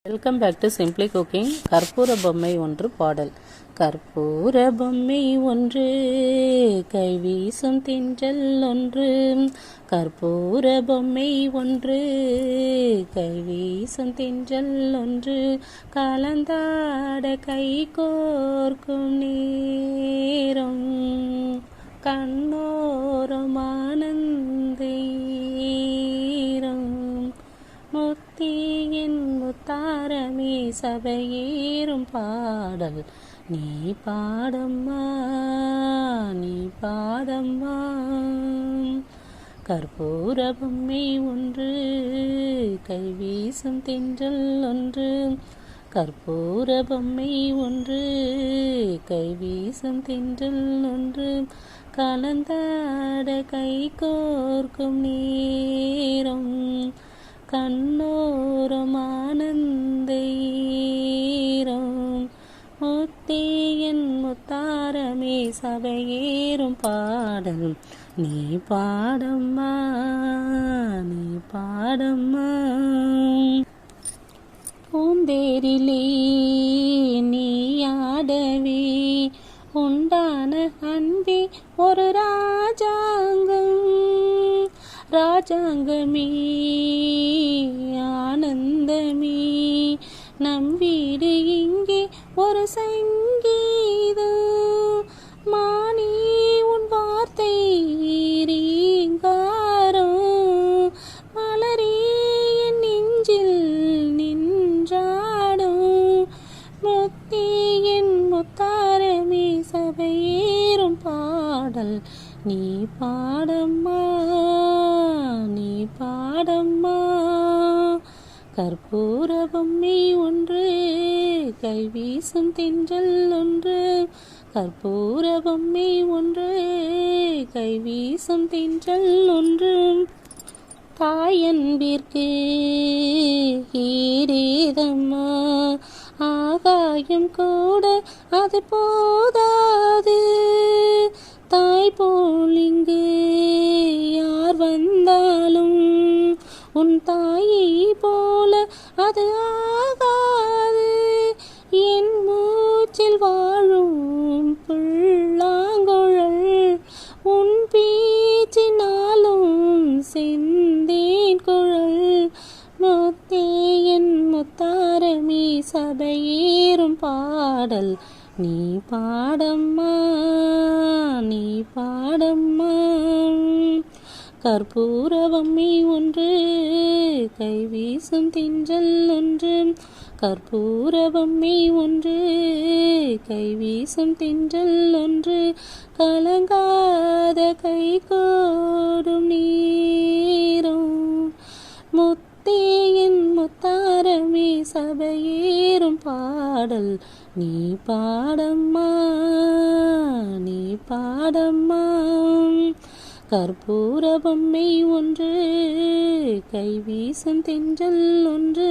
Welcome back to simply cooking. கற்பூர பொம்மை ஒன்று பாடல். கற்பூர பொம்மை ஒன்று கைவீசும் தின்றல் ஒன்று, கற்பூர பொம்மை ஒன்று கைவீசும் தின்றல் ஒன்று, கலந்தாட கை கோர்க்கும் நேரம் கண்ணோரம் ஆனந்தீரம், முத்தியின் முத்தாரமே சபையேறும் பாடல் நீ பாடம்மா நீ பாடம்மா. கற்பூர பொம்மை ஒன்று கைவீசும் தென்றல் ஒன்று, கற்பூர பொம்மை ஒன்று கைவீசும் தென்றல் ஒன்று, கலந்தாட கை கோர்க்கும் நேரம் கண்ணோரம் ஆனந்தீரம், முத்தியின் முத்தாரமே சபையேறும் பாடல் நீ பாடம்மா நீ பாடம்மா. பூந்தேரிலே நீ ஆடவே உண்டான அன்பே ஒரு ராஜாங்கம், ராஜாங்கமே ஆனந்தமே, நம் வீடு இங்கே ஒரு சங்கீதம், மானே உன் வார்த்தை ரீங்காரம், மலரே என் நெஞ்சில் நின்றாடும், முத்தே என் முத்தாரமே சபையேறும் பாடல் நீ பாடம்மா நீ பாடம்மா. கற்பூர பொம்மை ஒன்று கைவீசும் தென்றல் ஒன்று, கற்பூர பொம்மை ஒன்று கைவீசும் தென்றல் ஒன்று, தாயன்பிற்கு ஈரேதம்மா, ஆகாயம் கூட அது போதாது, தாய் போல் இங்கு யார் வந்தாலும் உன் தாயை போல அது ஆகாது, என் மூச்சில் வாழும் புல்லாங்குழல், உன் பேச்சினாலும் செந்தேன் குழல், முத்தே என் முத்தாரமே சபையேறும் பாடல் நீ பாடம்மா நீ பாடம்மா. கற்பூர பொம்மை ஒன்று கைவீசும் தென்றல் ஒன்று, கற்பூர பொம்மை ஒன்று கைவீசும் தென்றல் ஒன்று, கலங்காத கை கோடும் நேரம், முத்தே என் முத்தாரமே சபையேறும் பாடல் நீ பாடம்மா நீ பாடம்மா. கற்பூர பொம்மை ஒன்று கைவீசும் தென்றல் ஒன்று.